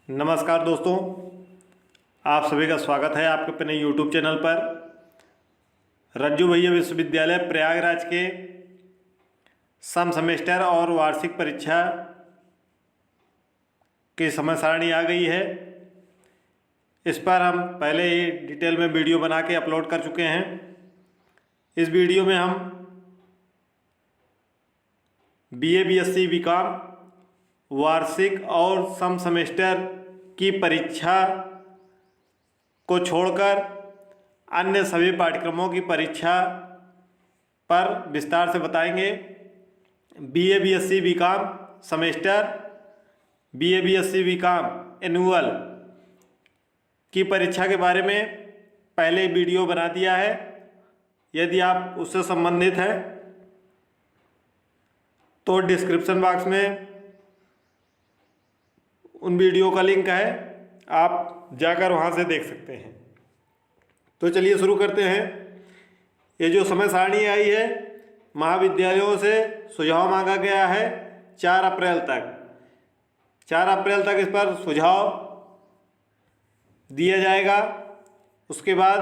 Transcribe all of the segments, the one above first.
नमस्कार दोस्तों, आप सभी का स्वागत है आपके अपने YouTube चैनल पर। रज्जू भैया विश्वविद्यालय प्रयागराज के सम सेमेस्टर और वार्षिक परीक्षा की समय सारणी आ गई है। इस पर हम पहले ही डिटेल में वीडियो बना के अपलोड कर चुके हैं। इस वीडियो में हम BA BSc BCom वार्षिक और सम सेमेस्टर की परीक्षा को छोड़कर अन्य सभी पाठ्यक्रमों की परीक्षा पर विस्तार से बताएंगे। BA BSc BCom semester, BA BSc BCom annual की परीक्षा के बारे में पहले वीडियो बना दिया है। यदि आप उससे संबंधित हैं तो डिस्क्रिप्शन बॉक्स में उन वीडियो का लिंक है, आप जाकर वहाँ से देख सकते हैं। तो चलिए शुरू करते हैं। ये जो समय सारणी आई है, महाविद्यालयों से सुझाव मांगा गया है 4 अप्रैल तक। 4 अप्रैल तक इस पर सुझाव दिया जाएगा। उसके बाद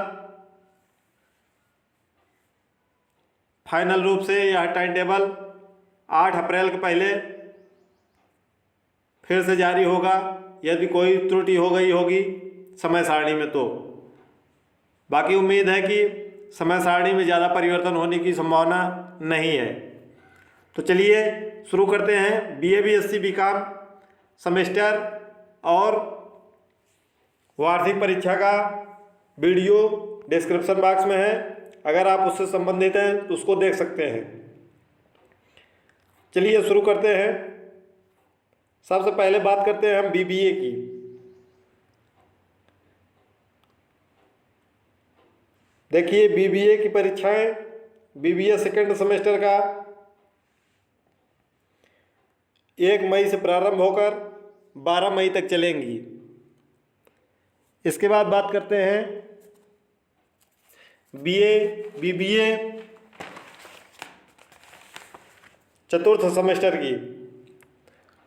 फाइनल रूप से यह टाइम टेबल 8 अप्रैल के पहले फिर से जारी होगा। यदि कोई त्रुटि हो गई होगी समय सारणी में तो बाकी उम्मीद है कि समय सारणी में ज़्यादा परिवर्तन होने की संभावना नहीं है। तो चलिए शुरू करते हैं। BA BSc BCom सेमेस्टर और वार्षिक परीक्षा का वीडियो डिस्क्रिप्शन बॉक्स में है, अगर आप उससे संबंधित हैं तो उसको देख सकते हैं। चलिए शुरू करते हैं। सबसे पहले बात करते हैं हम BBA की। देखिए BBA की परीक्षाएं, BBA सेकेंड सेमेस्टर का 1 मई से प्रारंभ होकर 12 मई तक चलेंगी। इसके बाद बात करते हैं BBA चतुर्थ सेमेस्टर की।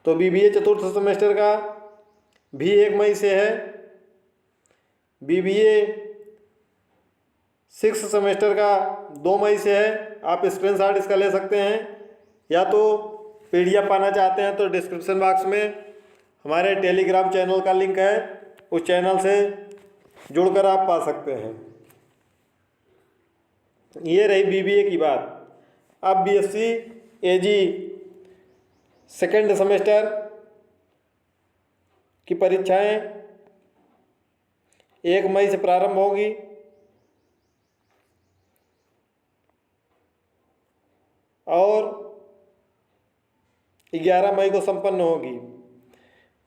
तो BBA चतुर्थ सेमेस्टर का भी 1 मई से है। BBA सिक्स सेमेस्टर का 2 मई से है। आप स्क्रीनशॉट इसका ले सकते हैं, या तो PDF पाना चाहते हैं तो डिस्क्रिप्शन बॉक्स में हमारे टेलीग्राम चैनल का लिंक है, उस चैनल से जुड़कर आप पा सकते हैं। ये रही BBA की बात। अब BSc AG सेकेंड सेमेस्टर की परीक्षाएं 1 मई से प्रारंभ होगी और 11 मई को संपन्न होगी।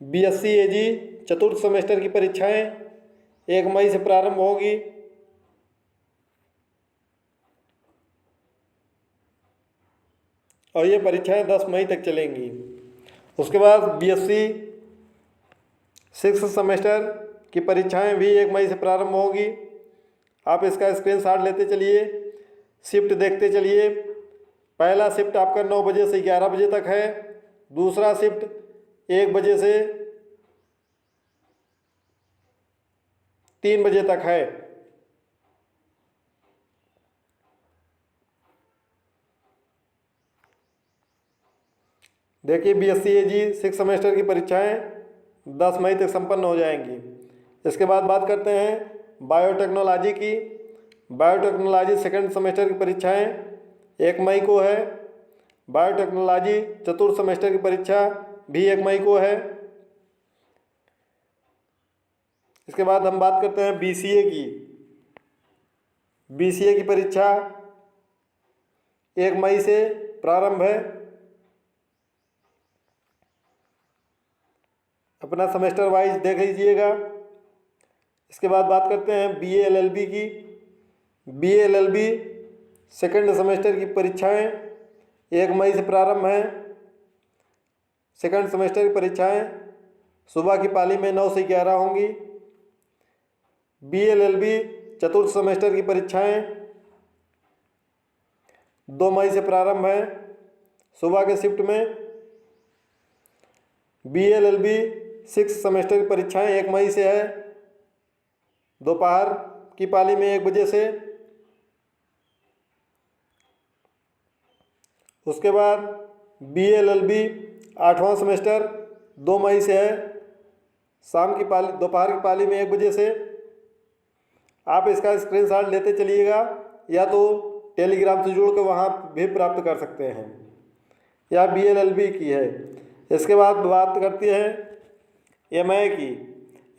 BSc AG चतुर्थ सेमेस्टर की परीक्षाएं 1 मई से प्रारंभ होगी और ये परीक्षाएं 10 मई तक चलेंगी। उसके बाद BSc सिक्स सेमेस्टर की परीक्षाएं भी 1 मई से प्रारंभ होगी। आप इसका स्क्रीनशॉट लेते चलिए, शिफ्ट देखते चलिए। पहला शिफ्ट आपका 9 बजे से 11 बजे तक है। दूसरा शिफ्ट 1 बजे से 3 बजे तक है। देखिए BSc AG सिक्स सेमेस्टर की परीक्षाएं 10 मई तक संपन्न हो जाएंगी। इसके बाद बात करते हैं बायोटेक्नोलॉजी की। बायोटेक्नोलॉजी सेकंड सेमेस्टर की परीक्षाएं 1 मई को है। बायोटेक्नोलॉजी चतुर्थ सेमेस्टर की परीक्षा भी 1 मई को है। इसके बाद हम बात करते हैं BCA की। BCA की परीक्षा 1 मई से प्रारंभ है। अपना सेमेस्टर वाइज देख लीजिएगा। इसके बाद बात करते हैं BA LLB की। BA LLB सेकेंड सेमेस्टर की परीक्षाएं 1 मई से प्रारंभ हैं। सेकेंड सेमेस्टर की परीक्षाएं सुबह की पाली में 9 से 11 होंगी। BA LLB चतुर्थ सेमेस्टर की परीक्षाएं 2 मई से प्रारंभ हैं सुबह के शिफ्ट में। BA LLB सिक्स सेमेस्टर की परीक्षाएं 1 मई से है, दोपहर की पाली में 1 बजे से। उसके बाद BA-LLB 8वां सेमेस्टर 2 मई से है, शाम की पाली दोपहर की पाली में 1 बजे से। आप इसका स्क्रीनशॉट लेते चलिएगा, या तो टेलीग्राम से जुड़ के वहाँ भी प्राप्त कर सकते हैं। या BA-LLB की है। इसके बाद बात करती है MA की।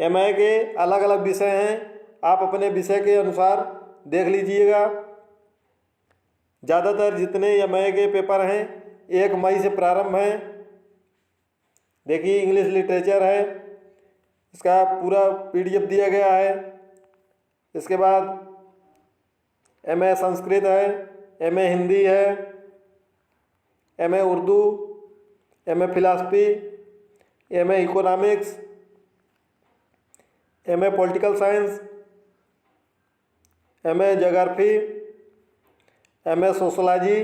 MA के अलग अलग विषय हैं, आप अपने विषय के अनुसार देख लीजिएगा। ज़्यादातर जितने MA के पेपर हैं 1 मई से प्रारंभ हैं। देखिए, इंग्लिश लिटरेचर है, इसका पूरा PDF दिया गया है। इसके बाद MA संस्कृत है, MA हिंदी है, MA Urdu, MA philosophy, MA economics, MA political science, MA geography, MA sociology,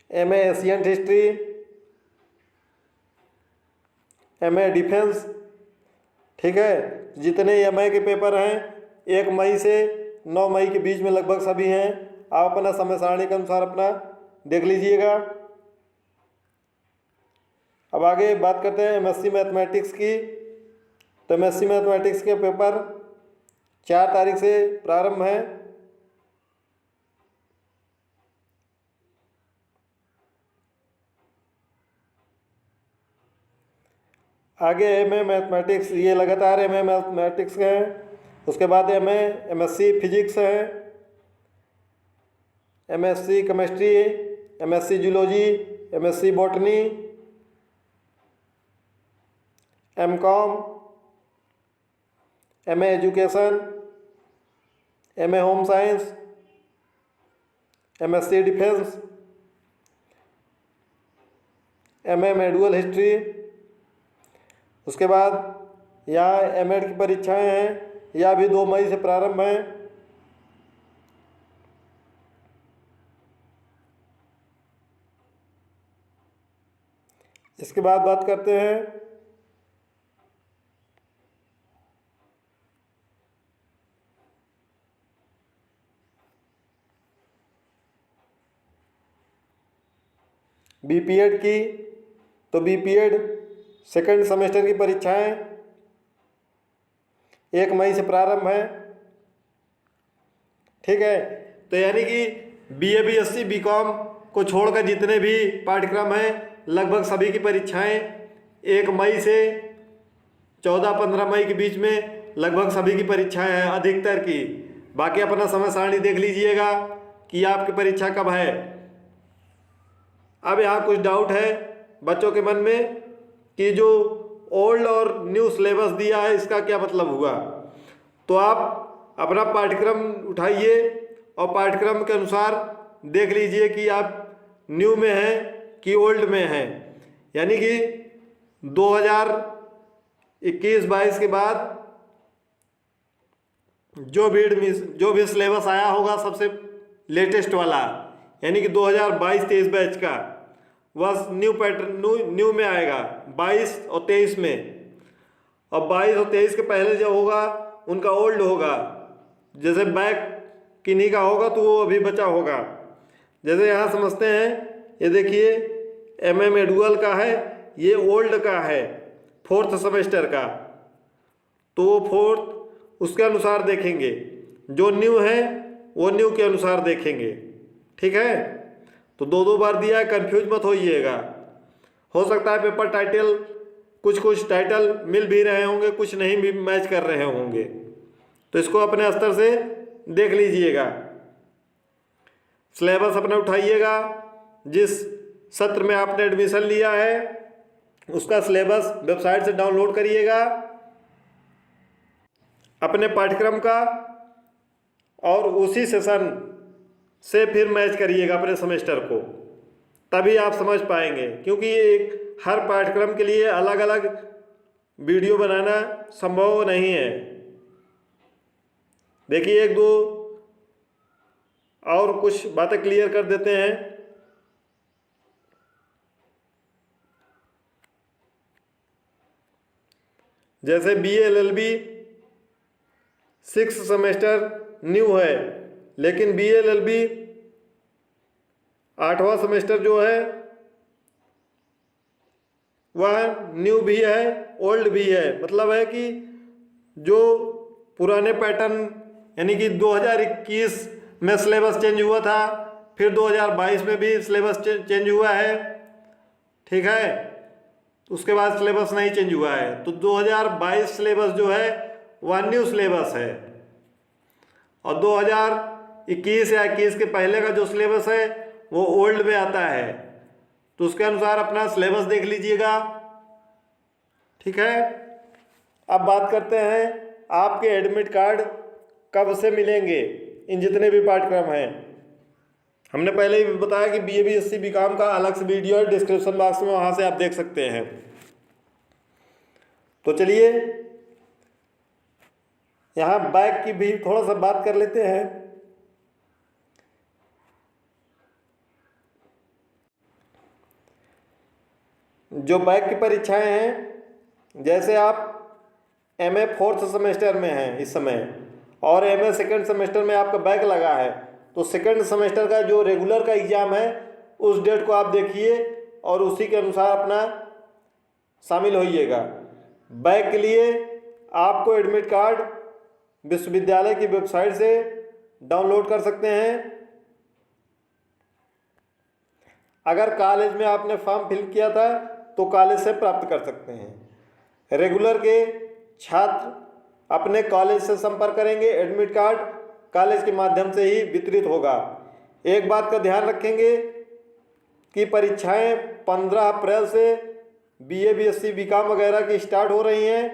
MA Asian history, MA defence. ठीक है, जितने MA के पेपर हैं 1 मई से 9 मई के बीच में लगभग सभी हैं। आप अपना समय सारणी के अनुसार अपना देख लीजिएगा। अब आगे बात करते हैं MSc मैथमेटिक्स की। तो MSc मैथमेटिक्स के पेपर 4 तारीख से प्रारंभ हैं। आगे MA मैथमेटिक्स, ये लगातार MA मैथमेटिक्स के हैं। उसके बाद MSc फिजिक्स है, MSc chemistry, MSc zoology, MSc botany, MCOM, MA education, MA home science, MSc defence, MA medieval history. उसके बाद यहाँ MED की परीक्षाएं हैं, यह भी 2 मई से प्रारंभ हैं। इसके बाद बात करते हैं BPED की। तो BPED सेकंड सेमेस्टर की परीक्षाएं 1 मई से प्रारंभ है। ठीक है, तो यानी कि BA BSc BCom को छोड़कर जितने भी पाठ्यक्रम हैं लगभग सभी की परीक्षाएं 1 मई से 14-15 मई के बीच में लगभग सभी की परीक्षाएं हैं, अधिकतर की। बाकी अपना समय सारणी देख लीजिएगा कि आपकी परीक्षा कब है। अब यहाँ कुछ डाउट है बच्चों के मन में कि जो ओल्ड और न्यू सिलेबस दिया है इसका क्या मतलब हुआ। तो आप अपना पाठ्यक्रम उठाइए और पाठ्यक्रम के अनुसार देख लीजिए कि आप न्यू में हैं कि ओल्ड में हैं। यानी कि 2021-22 के बाद जो भी सिलेबस आया होगा सबसे लेटेस्ट वाला, यानी कि 2022-23 बैच का, वह न्यू पैटर्न न्यू में आएगा 22 और 23 में। और 22 और 23 के पहले जो होगा उनका ओल्ड होगा। जैसे बैक किन्हीं का होगा तो वो अभी बचा होगा। जैसे यहाँ समझते हैं, ये देखिए MA मेडुअल का है, ये ओल्ड का है 4th सेमेस्टर का, तो वो 4th उसके अनुसार देखेंगे। जो न्यू है वो न्यू के अनुसार देखेंगे। ठीक है, तो 2 बार दिया है, कंफ्यूज मत होइएगा। हो सकता है पेपर टाइटल कुछ टाइटल मिल भी रहे होंगे, कुछ नहीं भी मैच कर रहे होंगे, तो इसको अपने स्तर से देख लीजिएगा। सिलेबस अपना उठाइएगा, जिस सत्र में आपने एडमिशन लिया है उसका सिलेबस वेबसाइट से डाउनलोड करिएगा अपने पाठ्यक्रम का, और उसी सेशन से फिर मैच करिएगा अपने सेमेस्टर को, तभी आप समझ पाएंगे। क्योंकि ये हर पाठ्यक्रम के लिए अलग अलग वीडियो बनाना संभव नहीं है। देखिए, 1-2 और कुछ बातें क्लियर कर देते हैं। जैसे BA LLB 6 सेमेस्टर न्यू है, लेकिन BA LLB 8वां सेमेस्टर जो है वह न्यू भी है, ओल्ड भी है। मतलब है कि जो पुराने पैटर्न यानी कि 2021 में सिलेबस चेंज हुआ था, फिर 2022 में भी सिलेबस चेंज हुआ है, ठीक है, उसके बाद सिलेबस नहीं चेंज हुआ है। तो 2022 सिलेबस जो है वह न्यू सिलेबस है, और 2021 या 21 के पहले का जो सिलेबस है वो ओल्ड में आता है। तो उसके अनुसार अपना सिलेबस देख लीजिएगा, ठीक है। अब बात करते हैं आपके एडमिट कार्ड कब से मिलेंगे इन जितने भी पाठ्यक्रम हैं। हमने पहले ही बताया कि BA BSc BCom का अलग से वीडियो है डिस्क्रिप्शन बॉक्स में, वहाँ से आप देख सकते हैं। तो चलिए यहाँ बैक की भी थोड़ा सा बात कर लेते हैं। जो बैक की परीक्षाएं हैं, जैसे आप MA 4th सेमेस्टर में हैं इस समय और MA 2nd सेमेस्टर में आपका बैक लगा है, तो 2nd सेमेस्टर का जो रेगुलर का एग्ज़ाम है उस डेट को आप देखिए और उसी के अनुसार अपना शामिल होइएगा। बैक के लिए आपको एडमिट कार्ड विश्वविद्यालय की वेबसाइट से डाउनलोड कर सकते हैं। अगर कॉलेज में आपने फॉर्म फिल किया था तो कॉलेज से प्राप्त कर सकते हैं। रेगुलर के छात्र अपने कॉलेज से संपर्क करेंगे, एडमिट कार्ड कॉलेज के माध्यम से ही वितरित होगा। एक बात का ध्यान रखेंगे कि परीक्षाएं 15 अप्रैल से BA BSc BCom वगैरह की स्टार्ट हो रही हैं,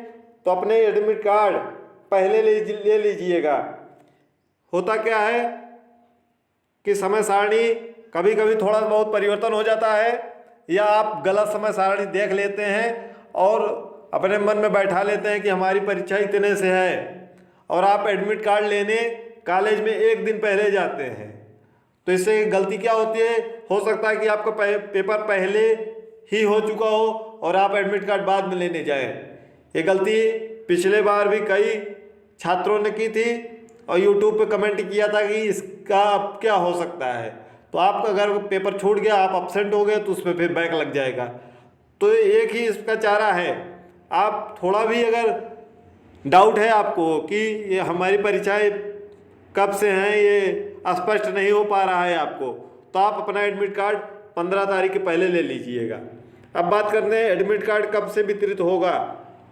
तो अपने एडमिट कार्ड पहले ले लीजिएगा। होता क्या है कि समय सारणी कभी कभी थोड़ा बहुत परिवर्तन हो जाता है, या आप गलत समय सारणी देख लेते हैं और अपने मन में बैठा लेते हैं कि हमारी परीक्षा इतने से है, और आप एडमिट कार्ड लेने कॉलेज में एक दिन पहले जाते हैं। तो इससे गलती क्या होती है, हो सकता है कि आपका पेपर पहले ही हो चुका हो और आप एडमिट कार्ड बाद में लेने जाएं। ये गलती पिछले बार भी कई छात्रों ने की थी और यूट्यूब पे कमेंट किया था कि इसका अब क्या हो सकता है। तो आपका अगर पेपर छूट गया, आप अपसेंट हो गए, तो उसमें फिर बैक लग जाएगा। तो एक ही इसका चारा है, आप थोड़ा भी अगर डाउट है आपको कि ये हमारी परीक्षाएं कब से हैं, ये स्पष्ट नहीं हो पा रहा है आपको, तो आप अपना एडमिट कार्ड 15 तारीख के पहले ले लीजिएगा। अब बात करते हैं एडमिट कार्ड कब से वितरित होगा।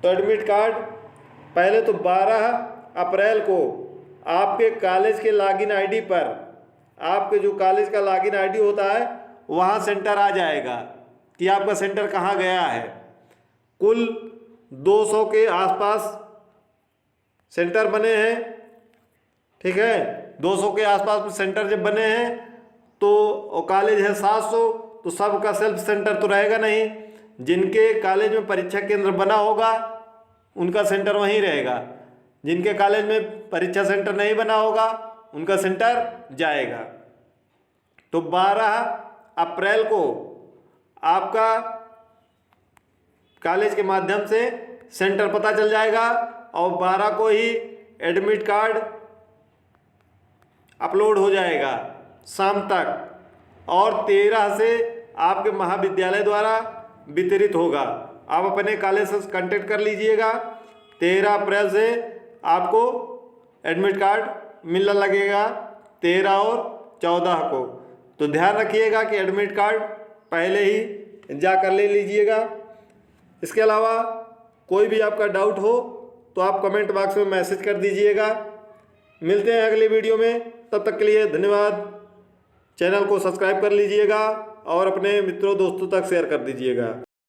तो एडमिट कार्ड पहले तो 12 अप्रैल को आपके कॉलेज के लॉगिन आईडी पर, आपके जो कॉलेज का लॉगिन आईडी होता है वहाँ सेंटर आ जाएगा कि आपका सेंटर कहाँ गया है। कुल 200 के आसपास सेंटर बने हैं, ठीक है। 200 के आसपास सेंटर जब बने हैं तो कॉलेज है 700, तो सबका सेल्फ सेंटर तो रहेगा नहीं। जिनके कॉलेज में परीक्षा केंद्र बना होगा उनका सेंटर वहीं रहेगा, जिनके कॉलेज में परीक्षा सेंटर नहीं बना होगा उनका सेंटर जाएगा। तो 12 अप्रैल को आपका कॉलेज के माध्यम से सेंटर पता चल जाएगा और 12 को ही एडमिट कार्ड अपलोड हो जाएगा शाम तक, और 13 से आपके महाविद्यालय द्वारा वितरित होगा। आप अपने कॉलेज से कांटेक्ट कर लीजिएगा। 13 अप्रैल से आपको एडमिट कार्ड मिलने लगेगा, 13 और 14 को। तो ध्यान रखिएगा कि एडमिट कार्ड पहले ही जा कर ले लीजिएगा। इसके अलावा कोई भी आपका डाउट हो तो आप कमेंट बॉक्स में मैसेज कर दीजिएगा। मिलते हैं अगले वीडियो में, तब तक के लिए धन्यवाद। चैनल को सब्सक्राइब कर लीजिएगा और अपने मित्रों दोस्तों तक शेयर कर दीजिएगा।